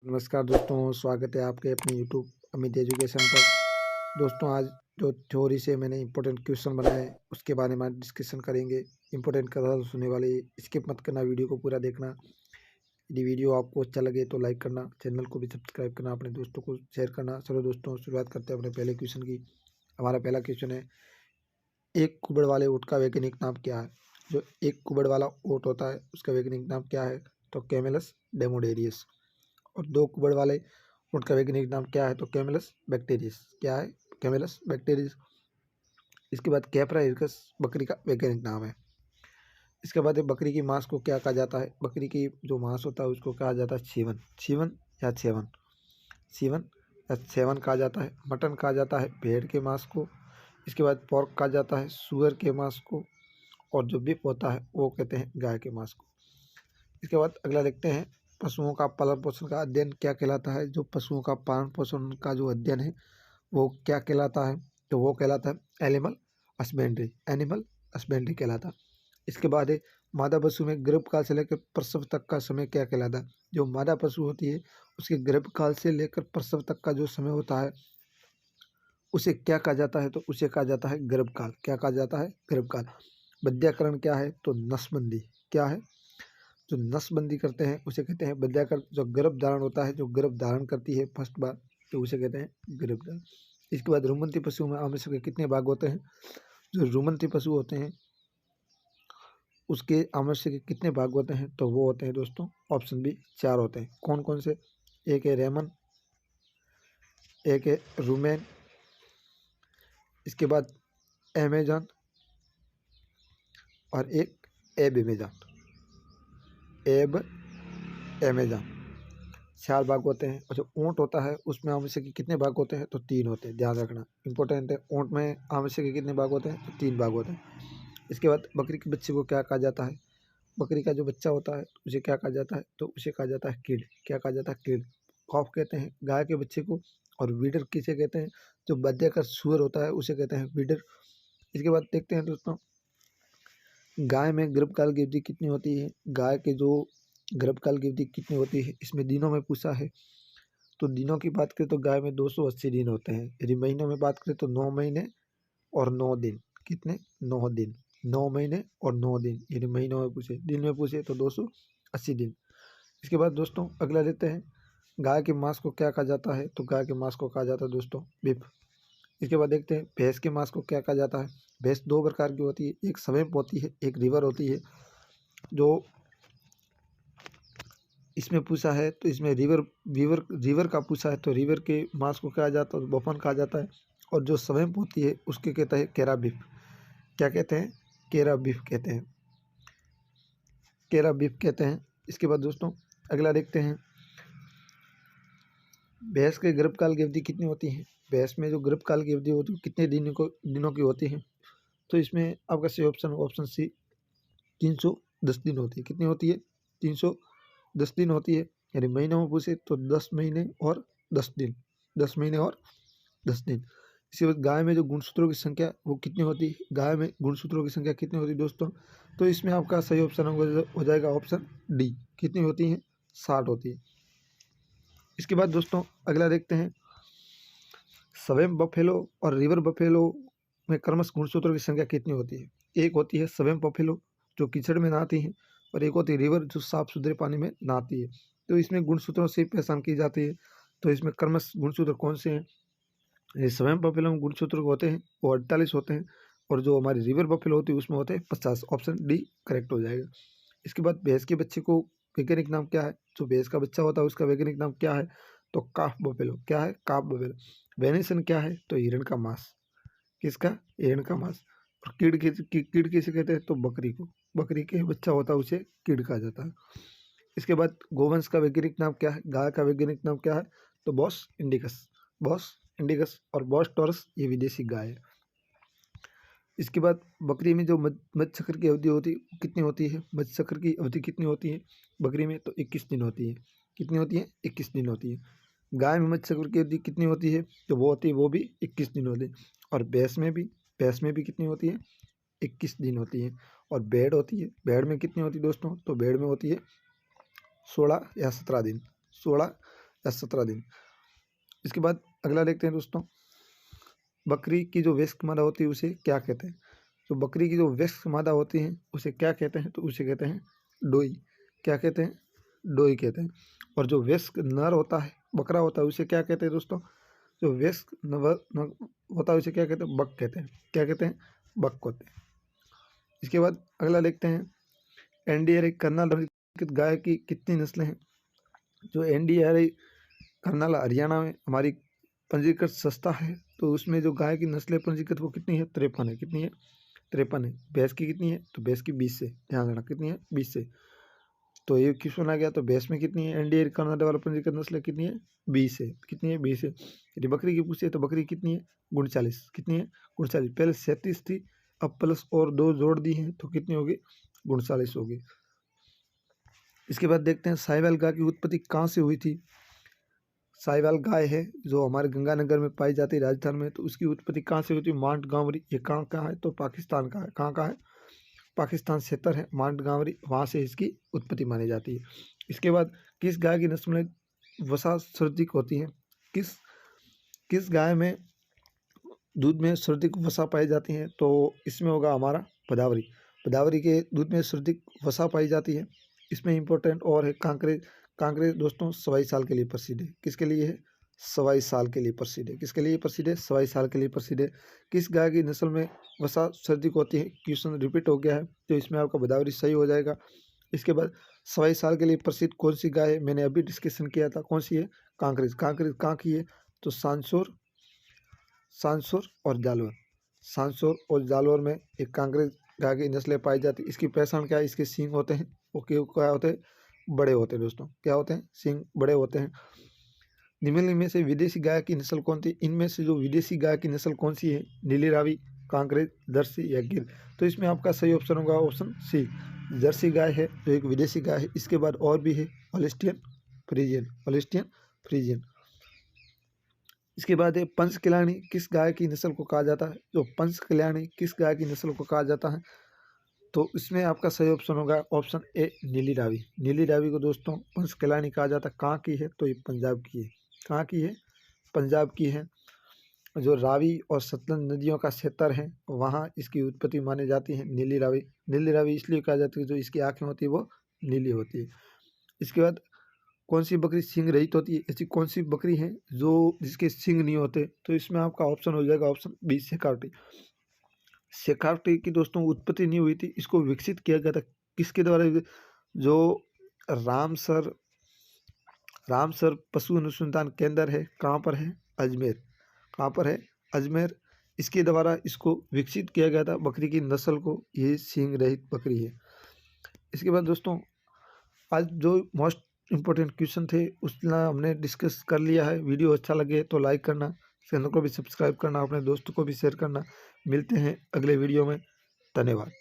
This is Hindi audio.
नमस्कार दोस्तों, स्वागत है आपके अपने यूट्यूब अमित एजुकेशन पर। दोस्तों, आज जो थ्योरी से मैंने इंपॉर्टेंट क्वेश्चन बनाए उसके बारे में डिस्कशन करेंगे। इंपॉर्टेंट कथा सुनने वाले स्किप मत करना, वीडियो को पूरा देखना। यदि वीडियो आपको अच्छा लगे तो लाइक करना, चैनल को भी सब्सक्राइब करना, अपने दोस्तों को शेयर करना। चलो दोस्तों, शुरुआत करते हैं अपने पहले क्वेश्चन की। हमारा पहला क्वेश्चन है, एक कुबड़ वाले ऊँट का वैज्ञानिक नाम क्या है? जो एक कुबड़ वाला ऊँट होता है उसका वैज्ञानिक नाम क्या है? तो कैमेलस डेमोडेरियस। और दो कुबड़ वाले ऊँट का वैज्ञानिक नाम क्या है? तो कैमेलस बैक्टीरियस। क्या है? कैमेलस बैक्टीरियस। इसके बाद कैप्रा हिरकस बकरी का वैज्ञानिक नाम है। इसके बाद बकरी की मांस को क्या कहा जाता है? बकरी की जो मांस होता है उसको कहा जाता है छीवन। छीवन या छेवन, सीवन या सेवन कहा जाता है। मटन कहा जाता है भेड़ के मांस को। इसके बाद पोर्क कहा जाता है सुअर के मांस को। और जो बीफ होता है वो कहते हैं गाय के मांस को। इसके बाद अगला देखते हैं, पशुओं का पालन पोषण का अध्ययन क्या कहलाता है? जो पशुओं का पालन पोषण का जो अध्ययन है वो क्या कहलाता है? तो वो कहलाता है एनिमल हस्बेंड्री। एनिमल हस्बेंड्री कहलाता है। इसके बाद है, मादा पशु में गर्भकाल से लेकर प्रसव तक का समय क्या कहलाता है? जो मादा पशु होती है उसके गर्भकाल से लेकर प्रसव तक का जो समय होता है उसे क्या कहा जाता है? तो उसे कहा जाता है गर्भकाल। क्या कहा जाता है? गर्भकाल। वध्यकरण क्या है? तो नसबंदी। क्या है? जो नसबंदी करते हैं उसे कहते हैं वध्याकरण। जो गर्भ धारण होता है, जो गर्भ धारण करती है फर्स्ट बार, तो उसे कहते हैं गर्भ धारण। इसके बाद रुमंती पशु में आमूत्र के कितने भाग होते हैं? जो रुमंती पशु होते हैं उसके आमूत्र के कितने भाग होते हैं? तो वो होते हैं दोस्तों, ऑप्शन बी, 4 होते हैं। कौन कौन से? एक है रेमन, एक है रूमेन, इसके बाद अमेजन और एक एब अमेजन। एब अमेजन 4 भाग होते हैं। और जो ऊँट होता है उसमें आमूत्र के कितने भाग होते हैं? तो 3 होते हैं। ध्यान रखना, इंपॉर्टेंट है। ऊँट में आमूत्र के कितने भाग होते हैं? तो 3 भाग होते हैं। इसके बाद बकरी के बच्चे को क्या कहा जाता है? बकरी का जो बच्चा होता है उसे क्या कहा जाता है? तो उसे कहा जाता है कीड़। क्या कहा जाता है? कीड़। कॉफ कहते हैं गाय के बच्चे को। और वीडर किसे कहते हैं? जो बध्यकर सुअर होता है उसे कहते हैं वीडर। इसके बाद देखते हैं दोस्तों, गाय में गर्भकाल की अवधि कितनी होती है? गाय के जो गर्भकाल की अवधि कितनी होती है इसमें दिनों में पूछा है। तो दिनों की बात करें तो गाय में 280 दिन होते हैं। यदि महीनों में बात करें तो 9 महीने और 9 दिन। कितने? 9 दिन। 9 महीने और 9 दिन। यदि महीनों में पूछे, दिन में पूछे तो 280 दिन। इसके बाद दोस्तों अगला लेते हैं, गाय के मांस को क्या कहा जाता है? तो गाय के मांस को कहा जाता है दोस्तों बीफ। इसके बाद देखते हैं, भैंस के मांस को क्या कहा जाता है? भैंस 2 प्रकार की होती है, एक स्वेम्प होती है, एक रिवर होती है। जो इसमें पूछा है तो इसमें रिवर का पूछा है तो रिवर के मांस को कहा जाता है बफन कहा जाता है। और जो स्वैम्प होती है उसके कहते हैं केरा बीफ। क्या कहते हैं? केरा बीफ कहते हैं। केरा बीफ कहते हैं। इसके बाद दोस्तों अगला देखते हैं, भैंस के गर्भकाल की अवधि कितनी होती है? भैंस में जो गर्भकाल की अवधि होती है कितने दिनों की होती है? तो इसमें आपका सही ऑप्शन सी, 310 दिन होती है। कितनी होती है? 310 दिन होती है। यानी महीनों में पूछे तो 10 महीने और 10 दिन। 10 महीने और 10 दिन। इसी वक्त गाय में जो गुणसूत्रों की संख्या वो कितनी होती है? गाय में गुणसूत्रों की संख्या कितनी होती है दोस्तों? तो इसमें आपका सही ऑप्शन हो जाएगा ऑप्शन डी। कितनी होती है? 60 होती है। इसके बाद दोस्तों अगला देखते हैं, स्वयं बफेलो और रिवर बफेलो में क्रमश गुणसूत्रों की संख्या कितनी होती है? एक होती है स्वयं बफेलो जो कीचड़ में नहाती है, और एक होती है रिवर जो साफ सुथरे पानी में नहाती है। तो इसमें गुणसूत्रों से पहचान की जाती है। तो इसमें क्रमश गुणसूत्र कौन से हैं? ये स्वयं बफेलो में गुणसूत्र होते हैं वो 48 होते हैं। और जो हमारी रिवर बफेलो होती है उसमें होते हैं 50। ऑप्शन डी करेक्ट हो जाएगा। इसके बाद भैंस के बच्चे को वैज्ञानिक नाम क्या है? जो भैंस का बच्चा होता है उसका वैज्ञानिक नाम क्या है? तो काफ बफेलो। क्या है? काफ बफेलो। वेनिसन क्या है? तो हिरण का मांस। किसका? हिरण का मांस। और कीड़ किसे कहते हैं? तो बकरी को। बकरी के बच्चा होता है उसे कीड़ कहा जाता है। इसके बाद गोवंश का वैज्ञानिक नाम क्या है? गाय का वैज्ञानिक नाम क्या है? तो बॉस इंडिकस। बॉस इंडिकस और बॉस टॉरस ये विदेशी गाय है। इसके बाद बकरी में जो मध्य चक्र की अवधि होती है वो कितनी होती है? मध्य चक्र की अवधि कितनी होती है बकरी में? तो 21 दिन होती है। कितनी होती है? 21 दिन होती है। गाय में मध्य चक्र की अवधि कितनी होती है? तो वो होती है, वो भी 21 दिन होती है। और भैंस में भी कितनी होती है? 21 दिन होती है। और भेड़ होती है, भेड़ में कितनी होती है दोस्तों? तो भेड़ में होती है 16 या 17 दिन। 16 या 17 दिन। इसके बाद अगला देखते हैं दोस्तों, बकरी की जो वयस्क मादा होती है उसे क्या कहते हैं? तो बकरी की जो वयस्क मादा होती है उसे क्या कहते हैं? तो उसे कहते हैं डोई। क्या कहते हैं? डोई कहते हैं। और जो वयस्क नर होता है, बकरा होता है, उसे क्या कहते हैं दोस्तों? जो वयस्क होता है उसे क्या कहते हैं? बक कहते हैं। क्या कहते हैं? बक कहते हैं। इसके बाद अगला देखते हैं, एनडीआरआई कर्नाल पंजीकृत गाय की कितनी नस्लें हैं? जो एनडीआरआई कर्नाल हरियाणा में हमारी पंजीकृत संस्था है, तो उसमें जो गाय की नस्लें पंजीकृत वो कितनी है? 53 है। कितनी है? 53 है। भैंस की कितनी है? तो भैंस की 20 से, ध्यान रखना कितनी है? 20 से। तो ये क्यों सुना गया? तो भैंस में कितनी है? एनडीआरआई कर्नाल वाला पंजीकृत नस्लें कितनी है? 20 है। कितनी है? 20 है। यदि बकरी की पूछे तो बकरी कितनी है? 39। कितनी है? 39। पहले 37 थी, अब प्लस और 2 जोड़ दी हैं तो कितनी होगी? 39 होगी। इसके बाद देखते हैं, साहिवाल गाय की उत्पत्ति कहाँ से हुई थी? साहिवाल गाय है जो हमारे गंगानगर में पाई जाती है, राजस्थान में, तो उसकी उत्पत्ति कहाँ से हुई थी? मांटगांवरी। ये कहाँ का है? तो पाकिस्तान का है। कहाँ का है? पाकिस्तान क्षेत्र है मांटगांवरी, वहाँ से इसकी उत्पत्ति मानी जाती है। इसके बाद किस गाय की नस्ल में वसा सर्वाधिक होती है? किस किस गाय में दूध में सर्वाधिक वसा पाई जाती है? तो इसमें होगा हमारा भदावरी। भदावरी के दूध में सर्वाधिक वसा पाई जाती है। इसमें इंपॉर्टेंट और है कांकरेज। कांकरेज दोस्तों 27 साल के लिए प्रसिद्ध है। किसके लिए है? 27 साल के लिए प्रसिद्ध है। किसके लिए प्रसिद्ध है? 27 साल के लिए प्रसिद्ध है। किस गाय की नस्ल में वसा सर्वाधिक होती है? क्वेश्चन रिपीट हो गया है, तो इसमें आपका भदावरी सही हो जाएगा। इसके बाद 27 साल के लिए प्रसिद्ध कौन सी गाय है? मैंने अभी डिस्कशन किया था, कौन सी है? कांकरेज। कांकरेज कहाँ की है? तो सांसौर और जालौर। सांसौर और जालौर में एक कांकरेज गाय की नस्लें पाई जाती है। इसकी पहचान क्या है? इसके सींग होते हैं, वो क्या होते हैं? बड़े होते हैं दोस्तों। क्या होते हैं? सींग बड़े होते हैं। निम्नलिखित में से विदेशी गाय की नस्ल कौन थी? इनमें से जो विदेशी गाय की नस्ल कौन सी है? नीली रावी, कांकरेज, जर्सी या गिर। तो इसमें आपका सही ऑप्शन होगा ऑप्शन सी, जर्सी गाय है जो एक विदेशी गाय है। इसके बाद और भी है होल्स्टीन फ्रीजियन। Holstein Friesian. इसके बाद है पंच कल्याणी किस गाय की नस्ल को कहा जाता है? जो पंच कल्याणी किस गाय की नस्ल को कहा जाता है? तो इसमें आपका सही ऑप्शन होगा ऑप्शन ए, नीली रावी। नीली रावी को दोस्तों पंच कल्याणी कहा जाता है। कहाँ की है? तो ये पंजाब की है। कहाँ की है? पंजाब की है। जो रावी और सतलज नदियों का क्षेत्र है वहाँ इसकी उत्पत्ति मानी जाती है नीली रावी। नीली रावी इसलिए कहा जाती है जो इसकी आँखें होती है वो नीली होती है। इसके बाद कौन सी बकरी सींग रहित होती है? ऐसी कौन सी बकरी है जो जिसके सींग नहीं होते? तो इसमें आपका ऑप्शन हो जाएगा ऑप्शन बी, शेखावटी। शेखावटी की दोस्तों उत्पत्ति नहीं हुई थी, इसको विकसित किया गया था किसके द्वारा? जो रामसर रामसर पशु अनुसंधान केंद्र है, कहाँ पर है? अजमेर। कहाँ पर है? अजमेर। इसके द्वारा इसको विकसित किया गया था बकरी की नस्ल को। ये सींग रहित बकरी है। इसके बाद दोस्तों आज जो मोस्ट इम्पोर्टेंट क्वेश्चन थे उसना हमने डिस्कस कर लिया है। वीडियो अच्छा लगे तो लाइक करना, चैनल को भी सब्सक्राइब करना, अपने दोस्तों को भी शेयर करना। मिलते हैं अगले वीडियो में। धन्यवाद।